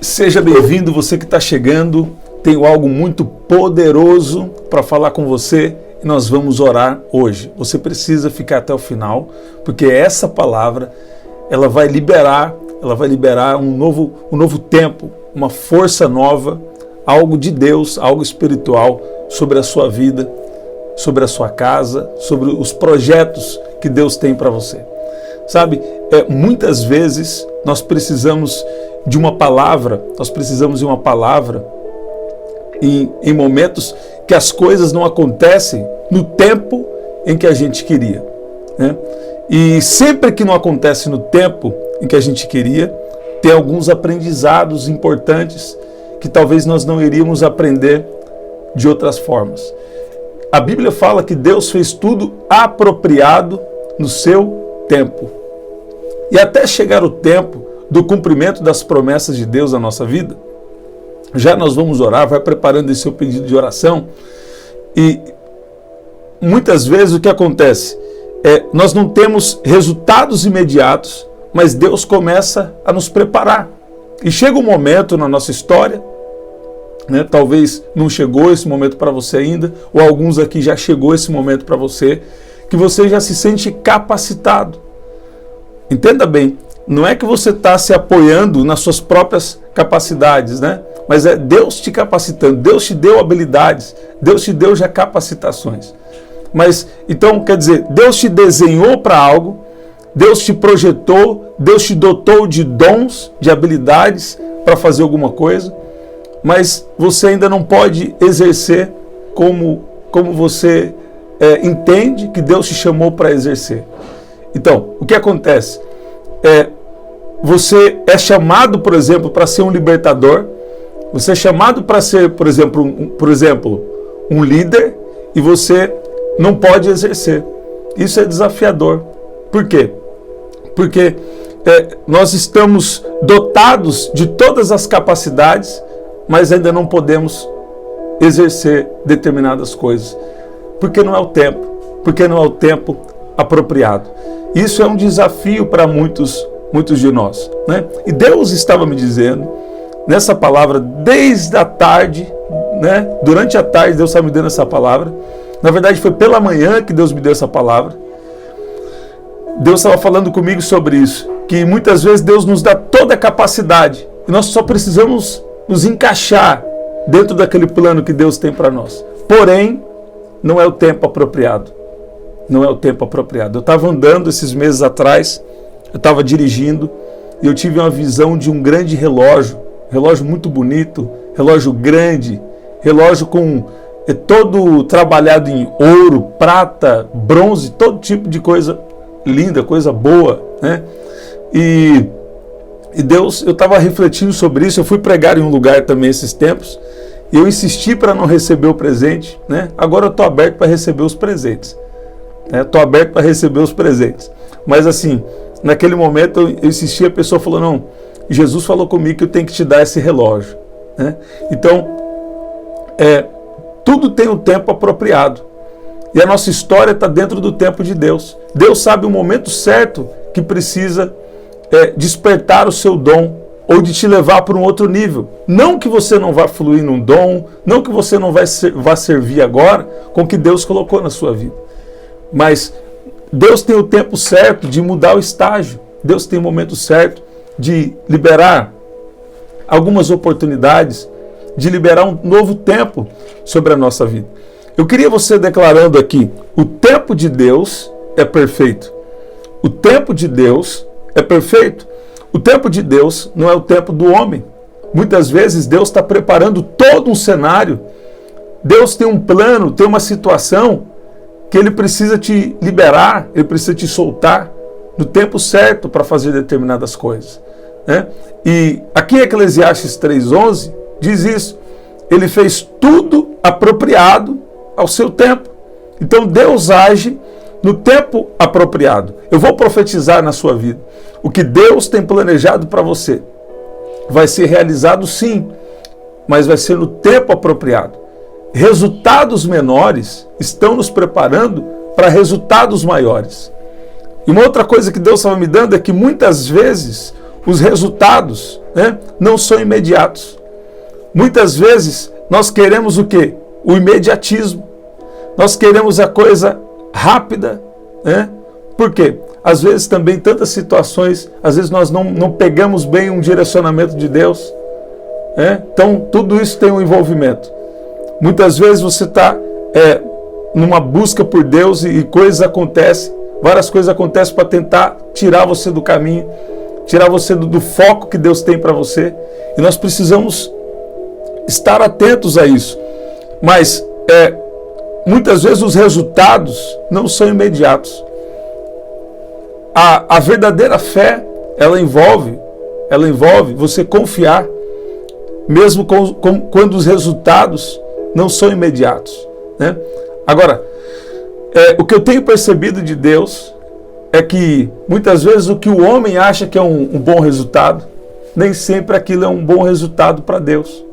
Seja bem-vindo, você que está chegando. Tenho algo muito poderoso para falar com você e nós vamos orar hoje. Você precisa ficar até o final, porque essa palavra ela vai liberar um novo tempo, uma força nova, algo de Deus, algo espiritual sobre a sua vida, sobre a sua casa, sobre os projetos que Deus tem para você. Sabe, muitas vezes nós precisamos de uma palavra, em momentos que as coisas não acontecem no tempo em que a gente queria, né? E sempre que não acontece no tempo em que a gente queria, tem alguns aprendizados importantes que talvez nós não iríamos aprender de outras formas. A Bíblia fala que Deus fez tudo apropriado no seu tempo. E até chegar o tempo do cumprimento das promessas de Deus na nossa vida, já nós vamos orar, vai preparando esse seu pedido de oração. E muitas vezes o que acontece nós não temos resultados imediatos, mas Deus começa a nos preparar. E chega um momento na nossa história, né, talvez não chegou esse momento para você ainda, ou alguns aqui já chegou esse momento para você, que você já se sente capacitado. Entenda bem, não é que você está se apoiando nas suas próprias capacidades, né? Mas é Deus te capacitando, Deus te deu habilidades, Deus te deu já capacitações. Mas, então, quer dizer, Deus te desenhou para algo, Deus te projetou, Deus te dotou de dons, de habilidades para fazer alguma coisa, mas você ainda não pode exercer como você entende que Deus te chamou para exercer. Então, o que acontece? Você é chamado, por exemplo, para ser um libertador, você é chamado para ser, por exemplo, um líder, e você não pode exercer. Isso é desafiador. Por quê? Porque nós estamos dotados de todas as capacidades, mas ainda não podemos exercer determinadas coisas. Porque não é o tempo. Porque não é o tempo apropriado. Isso é um desafio para muitos de nós, né? E Deus estava me dizendo, nessa palavra, desde a tarde, né? Durante a tarde Deus estava me dando essa palavra. Na verdade foi pela manhã que Deus me deu essa palavra. Deus estava falando comigo sobre isso, que muitas vezes Deus nos dá toda a capacidade e nós só precisamos nos encaixar dentro daquele plano que Deus tem para nós. Porém, não é o tempo apropriado. Não é o tempo apropriado. Eu estava andando esses meses atrás, eu estava dirigindo e eu tive uma visão de um grande relógio muito bonito, relógio grande, relógio com todo trabalhado em ouro, prata, bronze, todo tipo de coisa linda, coisa boa, né? E Deus, eu estava refletindo sobre isso, eu fui pregar em um lugar também esses tempos, e eu insisti para não receber o presente, né? Agora eu estou aberto para receber os presentes. Estou aberto para receber os presentes. Mas assim, naquele momento eu insisti, a pessoa falou, não, Jesus falou comigo que eu tenho que te dar esse relógio, né? Então, tudo tem um tempo apropriado. E a nossa história está dentro do tempo de Deus. Deus sabe o momento certo que precisa despertar o seu dom ou de te levar para um outro nível. Não que você não vá fluir num dom, não que você não vá servir agora com o que Deus colocou na sua vida. Mas Deus tem o tempo certo de mudar o estágio. Deus tem o momento certo de liberar algumas oportunidades, de liberar um novo tempo sobre a nossa vida. Eu queria você declarando aqui, o tempo de Deus é perfeito. O tempo de Deus é perfeito. O tempo de Deus não é o tempo do homem. Muitas vezes Deus está preparando todo um cenário. Deus tem um plano, tem uma situação que Ele precisa te liberar, Ele precisa te soltar no tempo certo para fazer determinadas coisas, né? E aqui em Eclesiastes 3:11 diz isso. Ele fez tudo apropriado ao seu tempo. Então Deus age no tempo apropriado. Eu vou profetizar na sua vida. O que Deus tem planejado para você vai ser realizado sim, mas vai ser no tempo apropriado. Resultados menores estão nos preparando para resultados maiores. E uma outra coisa que Deus estava me dando é que muitas vezes os resultados, né, não são imediatos. Muitas vezes nós queremos o quê? O imediatismo. Nós queremos a coisa rápida, né? Por quê? Às vezes também tantas situações, às vezes nós não pegamos bem um direcionamento de Deus, né? Então tudo isso tem um envolvimento. Muitas vezes você está numa busca por Deus e coisas acontecem, várias coisas acontecem para tentar tirar você do caminho, tirar você do foco que Deus tem para você. E nós precisamos estar atentos a isso. Mas muitas vezes os resultados não são imediatos. A verdadeira fé, ela envolve você confiar, mesmo quando os resultados não são imediatos, né? Agora, o que eu tenho percebido de Deus é que muitas vezes o que o homem acha que é um bom resultado, nem sempre aquilo é um bom resultado para Deus.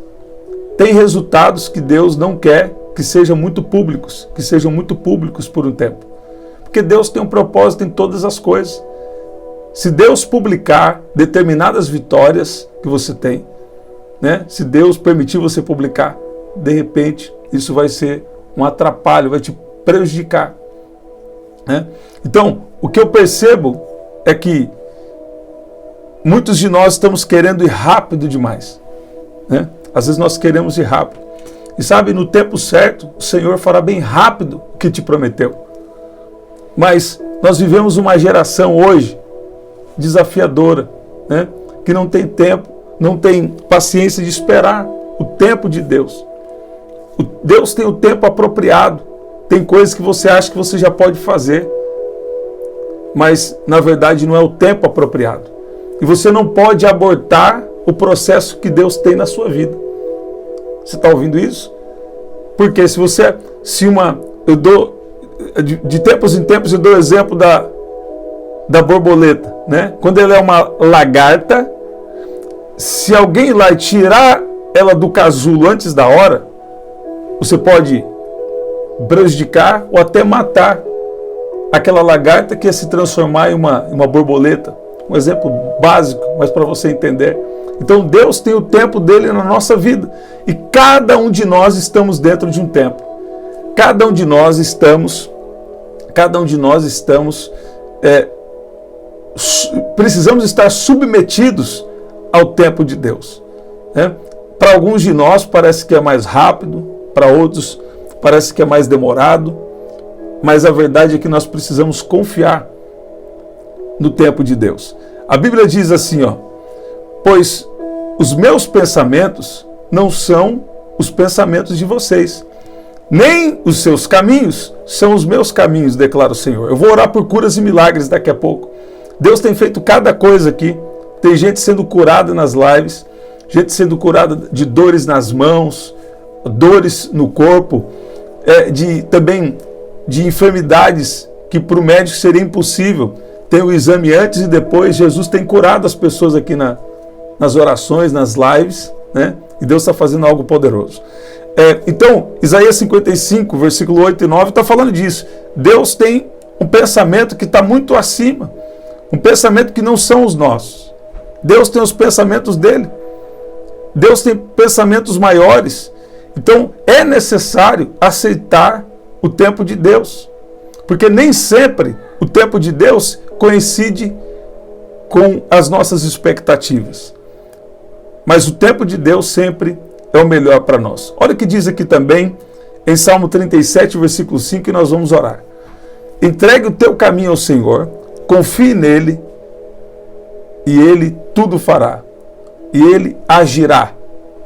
Tem resultados que Deus não quer que sejam muito públicos, por um tempo. Porque Deus tem um propósito em todas as coisas. Se Deus publicar determinadas vitórias que você tem, né? Se Deus permitir você publicar, de repente isso vai ser um atrapalho, vai te prejudicar, né? Então, o que eu percebo é que muitos de nós estamos querendo ir rápido demais, né? Às vezes nós queremos ir rápido. E sabe, no tempo certo, o Senhor fará bem rápido o que te prometeu. Mas nós vivemos uma geração hoje desafiadora, né? Que não tem tempo, não tem paciência de esperar o tempo de Deus. Deus tem o tempo apropriado. Tem coisas que você acha que você já pode fazer, mas na verdade não é o tempo apropriado. E você não pode abortar o processo que Deus tem na sua vida. Você está ouvindo isso? Porque eu dou de tempos em tempos eu dou o exemplo da borboleta, né? Quando ela é uma lagarta, se alguém ir lá e tirar ela do casulo antes da hora, você pode prejudicar ou até matar aquela lagarta que ia se transformar em uma borboleta. Um exemplo básico, mas para você entender. Então Deus tem o tempo dele na nossa vida. E cada um de nós estamos dentro de um tempo. Cada um de nós estamos precisamos estar submetidos ao tempo de Deus, né? Para alguns de nós parece que é mais rápido, para outros parece que é mais demorado, mas a verdade é que nós precisamos confiar no tempo de Deus. A Bíblia diz assim, pois os meus pensamentos não são os pensamentos de vocês, nem os seus caminhos são os meus caminhos, declara o Senhor. Eu vou orar por curas e milagres daqui a pouco. Deus tem feito cada coisa aqui. Tem gente sendo curada nas lives, gente sendo curada de dores nas mãos, dores no corpo, também de enfermidades que para o médico seria impossível. Tem o exame antes e depois. Jesus tem curado as pessoas aqui nas orações, nas lives, né? E Deus está fazendo algo poderoso. Então, Isaías 55, versículo 8 e 9, está falando disso. Deus tem um pensamento que está muito acima, um pensamento que não são os nossos. Deus tem os pensamentos dele. Deus tem pensamentos maiores. Então, é necessário aceitar o tempo de Deus, porque nem sempre o tempo de Deus coincide com as nossas expectativas. Mas o tempo de Deus sempre é o melhor para nós. Olha o que diz aqui também em Salmo 37, versículo 5, e nós vamos orar. Entregue o teu caminho ao Senhor, confie nele, e ele tudo fará. E ele agirá,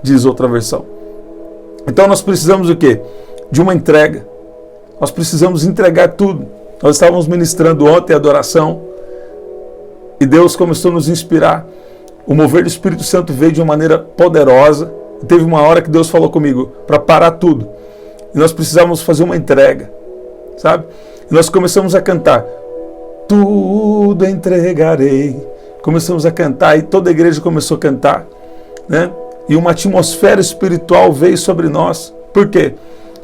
diz outra versão. Então nós precisamos o quê? De uma entrega. Nós precisamos entregar tudo. Nós estávamos ministrando ontem a adoração, e Deus começou a nos inspirar. O mover do Espírito Santo veio de uma maneira poderosa. Teve uma hora que Deus falou comigo para parar tudo. E nós precisávamos fazer uma entrega, sabe? E nós começamos a cantar. Tudo entregarei. Começamos a cantar e toda a igreja começou a cantar, né? E uma atmosfera espiritual veio sobre nós. Por quê?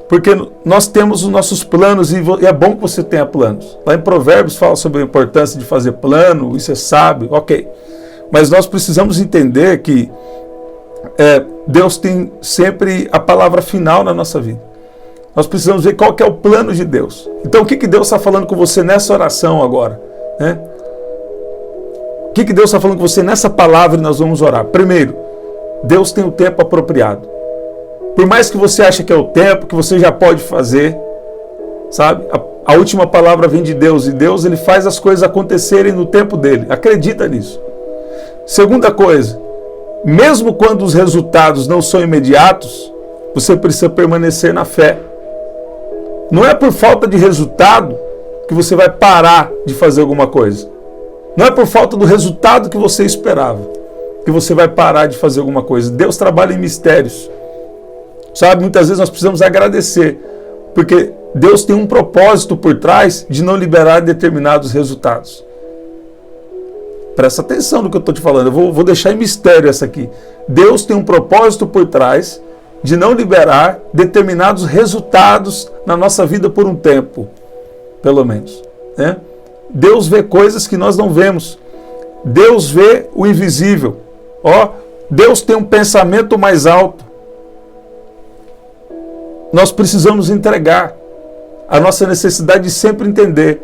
Porque nós temos os nossos planos e é bom que você tenha planos. Lá em Provérbios fala sobre a importância de fazer plano, isso é sábio, ok. Mas nós precisamos entender que Deus tem sempre a palavra final na nossa vida. Nós precisamos ver qual que é o plano de Deus. Então, o que Deus está falando com você nessa oração agora? Né? O que Deus está falando com você nessa palavra e nós vamos orar? Primeiro, Deus tem o tempo apropriado. Por mais que você ache que é o tempo, que você já pode fazer, sabe? A última palavra vem de Deus, e Deus ele faz as coisas acontecerem no tempo dele. Acredita nisso. Segunda coisa, mesmo quando os resultados não são imediatos, você precisa permanecer na fé. Não é por falta de resultado que você vai parar de fazer alguma coisa. Não é por falta do resultado que você esperava que você vai parar de fazer alguma coisa. Deus trabalha em mistérios. Sabe, muitas vezes nós precisamos agradecer, porque Deus tem um propósito por trás de não liberar determinados resultados. Presta atenção no que eu estou te falando, eu vou deixar em mistério essa aqui. Deus tem um propósito por trás de não liberar determinados resultados na nossa vida por um tempo, pelo menos. Né? Deus vê coisas que nós não vemos. Deus vê o invisível. Deus tem um pensamento mais alto. Nós precisamos entregar a nossa necessidade de sempre entender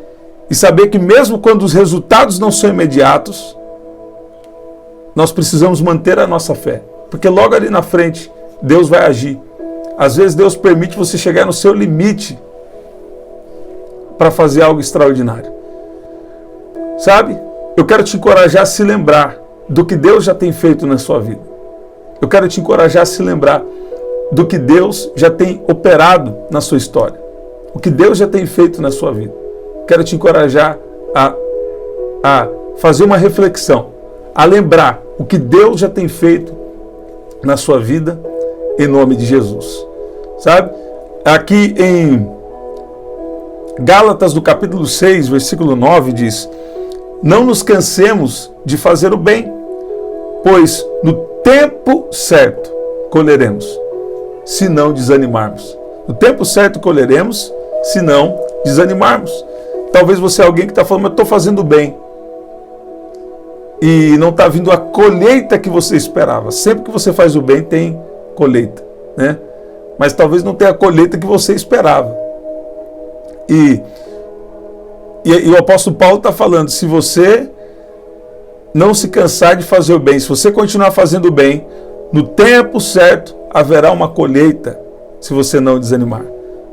e saber que mesmo quando os resultados não são imediatos, nós precisamos manter a nossa fé, porque logo ali na frente Deus vai agir. Às vezes Deus permite você chegar no seu limite para fazer algo extraordinário. Sabe? Eu quero te encorajar a se lembrar do que Deus já tem feito na sua vida. Eu quero te encorajar a se lembrar do que Deus já tem operado na sua história. O que Deus já tem feito na sua vida. Quero te encorajar a fazer uma reflexão, a lembrar o que Deus já tem feito na sua vida, em nome de Jesus. Sabe? Aqui em Gálatas, no capítulo 6, versículo 9, diz: não nos cansemos de fazer o bem, pois no tempo certo colheremos, se não desanimarmos. No tempo certo colheremos, se não desanimarmos. Talvez você é alguém que está falando, mas eu estou fazendo bem, e não está vindo a colheita que você esperava. Sempre que você faz o bem, tem colheita, né? Mas talvez não tenha a colheita que você esperava. E o apóstolo Paulo está falando, se você não se cansar de fazer o bem, se você continuar fazendo o bem, no tempo certo haverá uma colheita, se você não desanimar.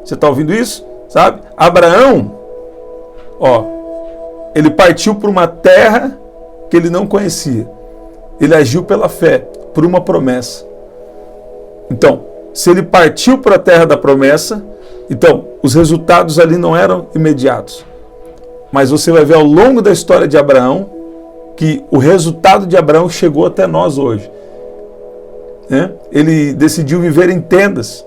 Você está ouvindo isso? Sabe? Abraão, ele partiu para uma terra que ele não conhecia. Ele agiu pela fé, por uma promessa. Então, se ele partiu para a terra da promessa, então os resultados ali não eram imediatos. Mas você vai ver ao longo da história de Abraão que o resultado de Abraão chegou até nós hoje. Né? Ele decidiu viver em tendas.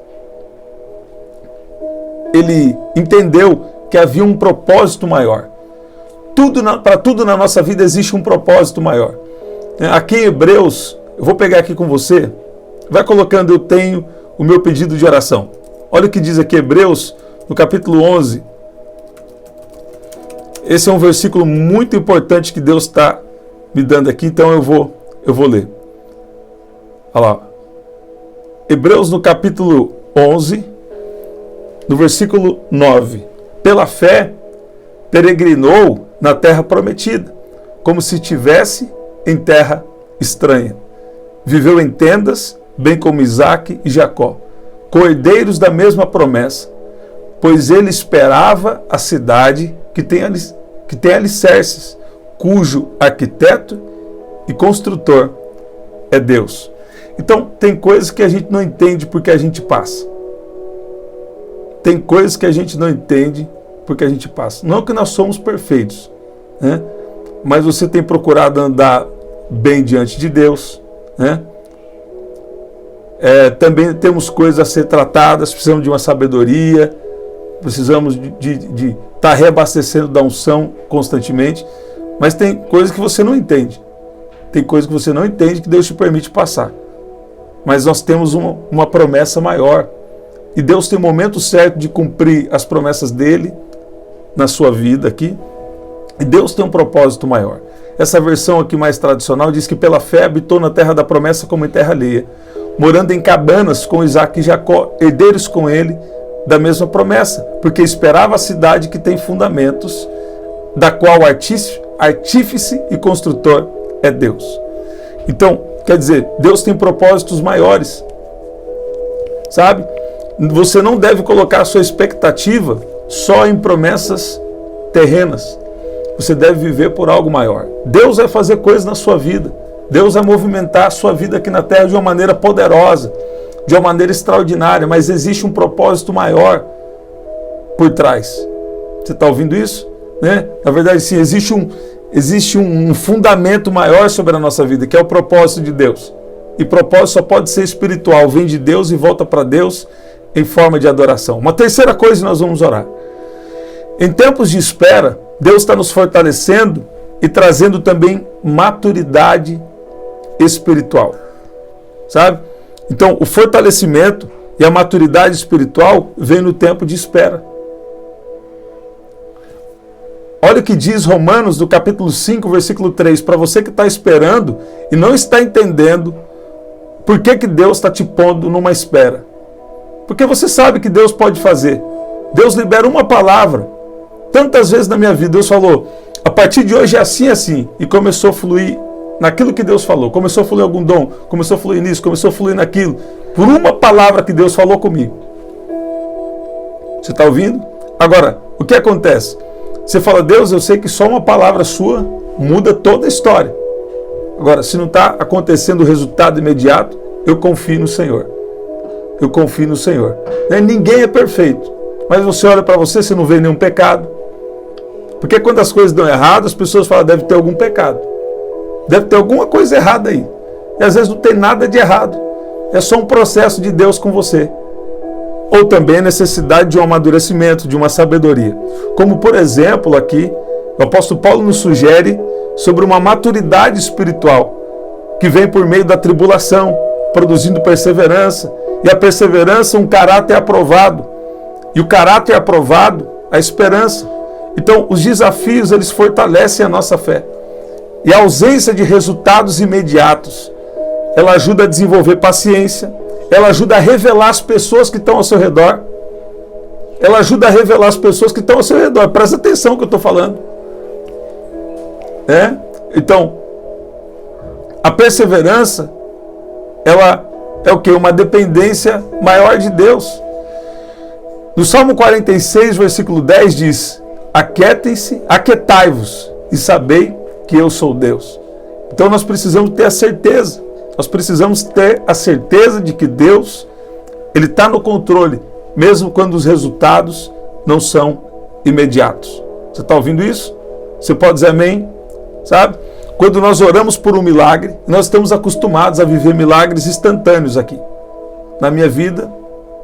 Ele entendeu que havia um propósito maior. Para tudo na nossa vida existe um propósito maior. Aqui em Hebreus, eu vou pegar aqui com você, vai colocando, eu tenho o meu pedido de oração. Olha o que diz aqui Hebreus, no capítulo 11. Esse é um versículo muito importante que Deus está me dando aqui, então eu vou ler. Olha lá. Hebreus no capítulo 11, no versículo 9. Pela fé, peregrinou na terra prometida, como se estivesse em terra estranha. Viveu em tendas, bem como Isaque e Jacó, cordeiros da mesma promessa, pois ele esperava a cidade que tem alicerces, cujo arquiteto e construtor é Deus. Então, tem coisas que a gente não entende porque a gente passa. Tem coisas que a gente não entende porque a gente passa. Não que nós somos perfeitos, né? Mas você tem procurado andar bem diante de Deus, né? Também temos coisas a ser tratadas, precisamos de uma sabedoria, precisamos de estar reabastecendo da unção constantemente, mas tem coisas que você não entende. Tem coisas que você não entende que Deus te permite passar. Mas nós temos uma promessa maior. E Deus tem o momento certo de cumprir as promessas dele na sua vida aqui. E Deus tem um propósito maior. essa versão aqui mais tradicional diz que pela fé habitou na terra da promessa como em terra alheia, morando em cabanas com Isaac e Jacó, herdeiros com ele da mesma promessa, porque esperava a cidade que tem fundamentos, da qual o artífice e construtor é Deus. Então, quer dizer, Deus tem propósitos maiores, sabe? Você não deve colocar a sua expectativa só em promessas terrenas. Você deve viver por algo maior. Deus vai fazer coisas na sua vida. Deus vai movimentar a sua vida aqui na terra de uma maneira poderosa, de uma maneira extraordinária, mas existe um propósito maior por trás. Você está ouvindo isso? Né? Na verdade, sim, existe um fundamento maior sobre a nossa vida, que é o propósito de Deus. E propósito só pode ser espiritual, vem de Deus e volta para Deus em forma de adoração. Uma terceira coisa, nós vamos orar. Em tempos de espera, Deus está nos fortalecendo e trazendo também maturidade espiritual, sabe? Então, o fortalecimento e a maturidade espiritual vem no tempo de espera. Olha o que diz Romanos, do capítulo 5, versículo 3, para você que está esperando e não está entendendo por que Deus está te pondo numa espera. Porque você sabe que Deus pode fazer. Deus libera uma palavra. Tantas vezes na minha vida Deus falou, a partir de hoje é assim, assim, e começou a fluir naquilo que Deus falou, começou a fluir algum dom, começou a fluir nisso, começou a fluir naquilo, por uma palavra que Deus falou comigo. Você está ouvindo? Agora, o que acontece? Você fala, Deus, eu sei que só uma palavra sua muda toda a história. Agora, se não está acontecendo o resultado imediato, eu confio no Senhor. Eu confio no Senhor. Ninguém é perfeito, mas você olha para você, você não vê nenhum pecado. Porque quando as coisas dão errado, as pessoas falam, deve ter algum pecado. Deve ter alguma coisa errada aí. E às vezes não tem nada de errado. É só um processo de Deus com você. Ou também a necessidade de um amadurecimento, de uma sabedoria. Como, por exemplo, aqui, o apóstolo Paulo nos sugere sobre uma maturidade espiritual que vem por meio da tribulação, produzindo perseverança. E a perseverança, um caráter aprovado. E o caráter aprovado, a esperança. Então, os desafios, eles fortalecem a nossa fé. E a ausência de resultados imediatos, ela ajuda a desenvolver paciência, ela ajuda a revelar as pessoas que estão ao seu redor. Ela ajuda a revelar as pessoas que estão ao seu redor. Presta atenção no que eu estou falando. Então, a perseverança, ela é o quê? Uma dependência maior de Deus. No Salmo 46, versículo 10 diz, aquietem-se, aquietai-vos e sabei que eu sou Deus. Então nós precisamos ter a certeza. Nós precisamos ter a certeza de que Deus, Ele está no controle, mesmo quando os resultados não são imediatos. Você está ouvindo isso? Você pode dizer amém? Sabe? Quando nós oramos por um milagre, nós estamos acostumados a viver milagres instantâneos aqui. Na minha vida,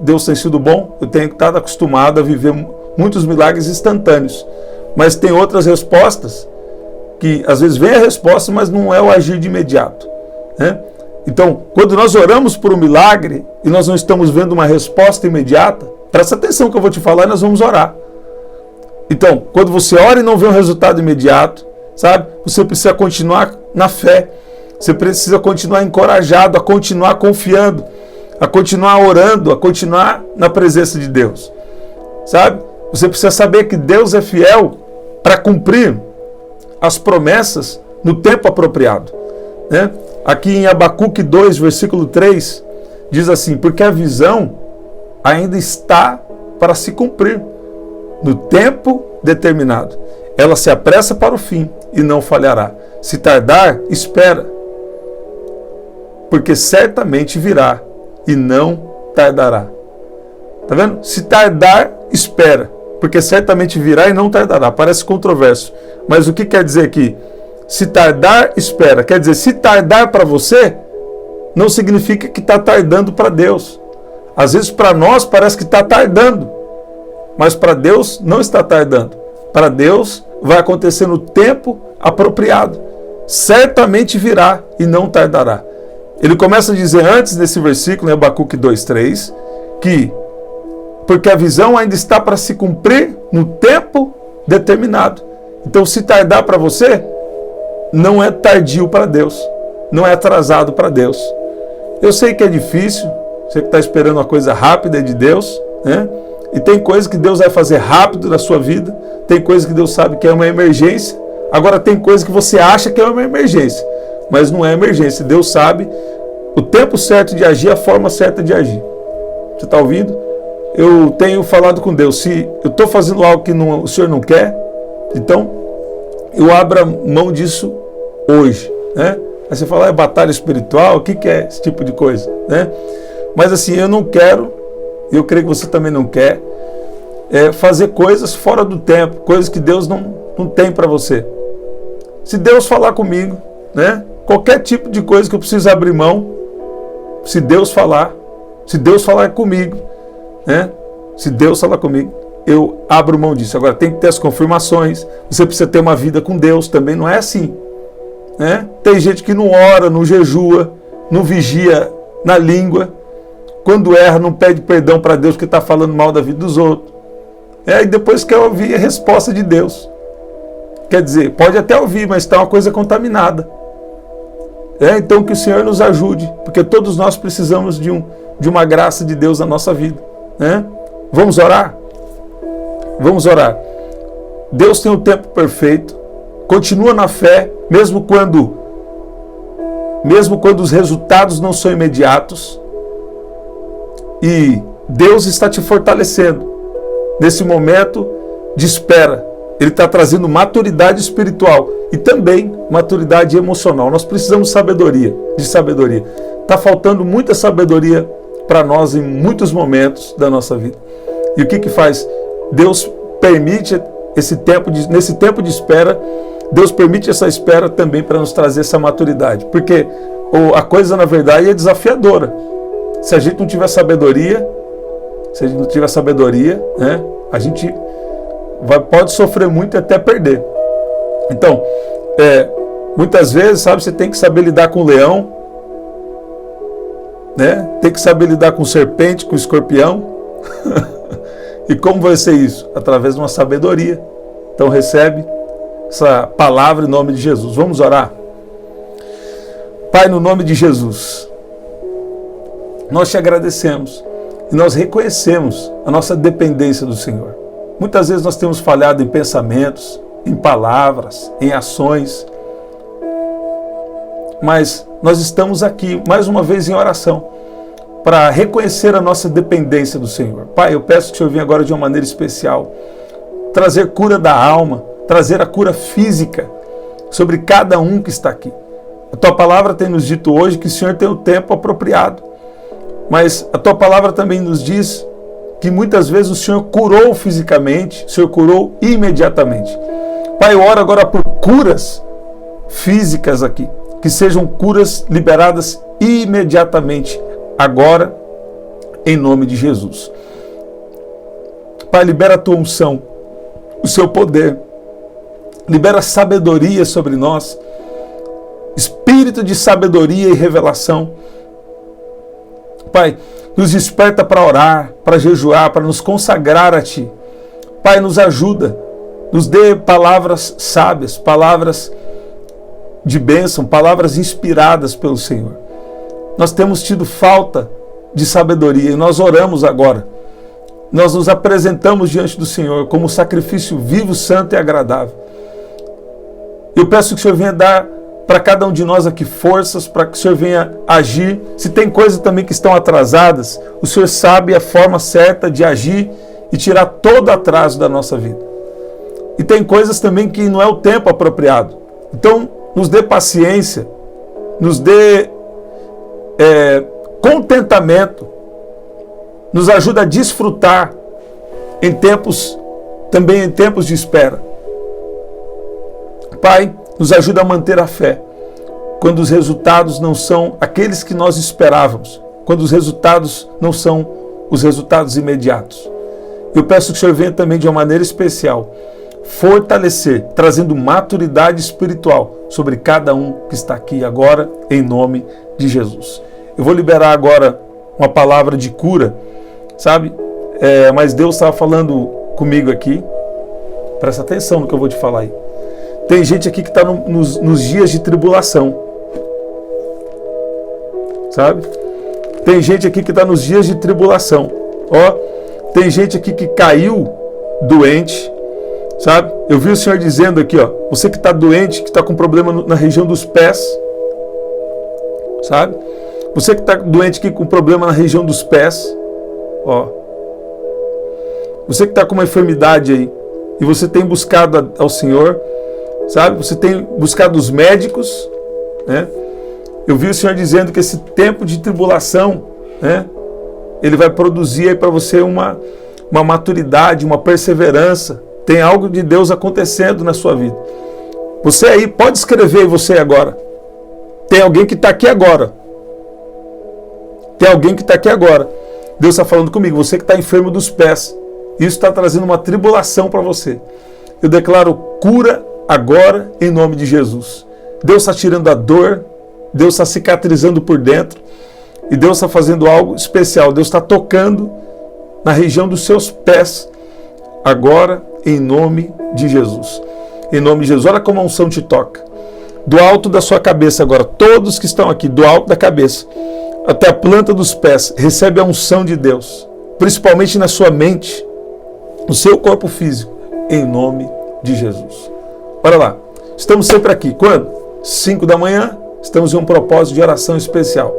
Deus tem sido bom, eu tenho estado acostumado a viver muitos milagres instantâneos. Mas tem outras respostas que às vezes vem a resposta, mas não é o agir de imediato, né? Então, quando nós oramos por um milagre e nós não estamos vendo uma resposta imediata, presta atenção que eu vou te falar e nós vamos orar. Então, quando você ora e não vê um resultado imediato, sabe? Você precisa continuar na fé, você precisa continuar encorajado, a continuar confiando, a continuar orando, a continuar na presença de Deus, sabe? Você precisa saber que Deus é fiel para cumprir as promessas no tempo apropriado, né? Aqui em Abacuque 2, versículo 3, diz assim, porque a visão ainda está para se cumprir no tempo determinado. Ela se apressa para o fim e não falhará. Se tardar, espera, porque certamente virá e não tardará. Tá vendo? Se tardar, espera, porque certamente virá e não tardará. Parece controverso, mas o que quer dizer aqui? Se tardar, espera. Quer dizer, se tardar para você, não significa que está tardando para Deus. Às vezes para nós parece que está tardando, mas para Deus não está tardando. Para Deus vai acontecer no tempo apropriado. Certamente virá e não tardará. Ele começa a dizer antes nesse versículo, em Abacuque 2:3, que porque a visão ainda está para se cumprir no tempo determinado. Então, se tardar para você, não é tardio para Deus, não é atrasado para Deus. Eu sei que é difícil, você que está esperando uma coisa rápida de Deus, né? E tem coisas que Deus vai fazer rápido na sua vida, tem coisas que Deus sabe que é uma emergência, agora tem coisas que você acha que é uma emergência, mas não é emergência. Deus sabe o tempo certo de agir, a forma certa de agir. Você está ouvindo? Eu tenho falado com Deus, se eu estou fazendo algo que o Senhor não quer, então eu abro mão disso hoje, né? Aí você fala, é batalha espiritual, o que é esse tipo de coisa, né? Mas assim, eu não quero, eu creio que você também não quer, fazer coisas fora do tempo, coisas que Deus não tem para você. Se Deus falar comigo, né? Qualquer tipo de coisa que eu preciso abrir mão, se Deus falar comigo, né? Se Deus falar comigo, eu abro mão disso. Agora tem que ter as confirmações, você precisa ter uma vida com Deus, também não é assim, né? Tem gente que não ora, não jejua, não vigia na língua, quando erra não pede perdão para Deus porque está falando mal da vida dos outros, e depois quer ouvir a resposta de Deus. Quer dizer, pode até ouvir, mas está uma coisa contaminada. Então que o Senhor nos ajude, porque todos nós precisamos de uma graça de Deus na nossa vida, né? Vamos orar? Vamos orar. Deus tem o tempo perfeito, continua na fé, mesmo quando os resultados não são imediatos, e Deus está te fortalecendo nesse momento de espera. Ele está trazendo maturidade espiritual e também maturidade emocional. Nós precisamos de sabedoria. Está faltando muita sabedoria para nós em muitos momentos da nossa vida. E o que faz? Deus permite nesse tempo de espera, Deus permite essa espera também para nos trazer essa maturidade. Porque a coisa, na verdade, é desafiadora. Se a gente não tiver sabedoria, né, a gente pode sofrer muito e até perder. Então, muitas vezes, sabe, você tem que saber lidar com o leão, né? Tem que saber lidar com serpente, com escorpião. E como vai ser isso? Através de uma sabedoria. Então recebe essa palavra em nome de Jesus. Vamos orar? Pai, no nome de Jesus, nós te agradecemos e nós reconhecemos a nossa dependência do Senhor. Muitas vezes nós temos falhado em pensamentos, em palavras, em ações, mas nós estamos aqui mais uma vez em oração para reconhecer a nossa dependência do Senhor. Pai, eu peço que o Senhor venha agora de uma maneira especial trazer cura da alma, trazer a cura física sobre cada um que está aqui. A Tua palavra tem nos dito hoje que o Senhor tem o tempo apropriado, mas a Tua palavra também nos diz que muitas vezes o Senhor curou fisicamente, o Senhor curou imediatamente. Pai, eu oro agora por curas físicas aqui, que sejam curas liberadas imediatamente, agora, em nome de Jesus. Pai, libera a Tua unção, o Seu poder, libera sabedoria sobre nós, espírito de sabedoria e revelação. Pai, nos desperta para orar, para jejuar, para nos consagrar a Ti. Pai, nos ajuda, nos dê palavras sábias, palavras de bênção, palavras inspiradas pelo Senhor. Nós temos tido falta de sabedoria e nós oramos agora. Nós nos apresentamos diante do Senhor como sacrifício vivo, santo e agradável. Eu peço que o Senhor venha dar para cada um de nós aqui forças, para que o Senhor venha agir. Se tem coisas também que estão atrasadas, o Senhor sabe a forma certa de agir e tirar todo atraso da nossa vida. E tem coisas também que não é o tempo apropriado. Então, nos dê paciência, nos dê contentamento, nos ajuda a desfrutar também em tempos de espera. Pai, nos ajuda a manter a fé quando os resultados não são aqueles que nós esperávamos, quando os resultados não são os resultados imediatos. Eu peço que o Senhor venha também de uma maneira especial fortalecer, trazendo maturidade espiritual sobre cada um que está aqui agora, em nome de Jesus. Eu vou liberar agora uma palavra de cura, sabe? Mas Deus estava falando comigo aqui, presta atenção no que eu vou te falar aí. Tem gente aqui que está nos dias de tribulação. Sabe? Tem gente aqui que está nos dias de tribulação. Ó, tem gente aqui que caiu doente. Sabe? Eu vi o Senhor dizendo aqui, ó, você que está doente, que está com problema na região dos pés. Sabe? Você que está doente aqui com problema na região dos pés. Ó. Você que está com uma enfermidade aí e você tem buscado ao Senhor, sabe? Você tem buscado os médicos, né? Eu vi o Senhor dizendo que esse tempo de tribulação, né? Ele vai produzir aí para você uma maturidade, uma perseverança. Tem algo de Deus acontecendo na sua vida. Você aí, pode escrever você agora. Tem alguém que está aqui agora. Tem alguém que está aqui agora. Deus está falando comigo, você que está enfermo dos pés. Isso está trazendo uma tribulação para você. Eu declaro cura agora em nome de Jesus. Deus está tirando a dor, Deus está cicatrizando por dentro e Deus está fazendo algo especial. Deus está tocando na região dos seus pés agora em nome de Jesus. Em nome de Jesus. Olha como a unção te toca. Do alto da sua cabeça agora, todos que estão aqui, do alto da cabeça até a planta dos pés, recebe a unção de Deus, principalmente na sua mente, no seu corpo físico, em nome de Jesus. Olha lá, estamos sempre aqui. Quando? 5 da manhã, estamos em um propósito de oração especial.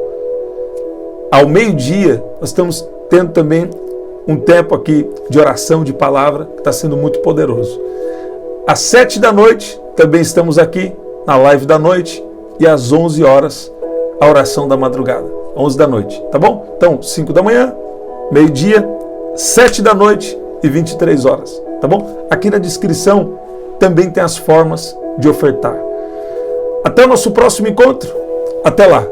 Ao meio-dia, nós estamos tendo também um tempo aqui de oração, de palavra, que está sendo muito poderoso. Às 7 da noite, também estamos aqui, na live da noite, e às 11 horas, a oração da madrugada. 11 da noite, tá bom? Então, 5 da manhã, meio-dia, 7 da noite e 23 horas, tá bom? Aqui na descrição também tem as formas de ofertar. Até o nosso próximo encontro. Até lá.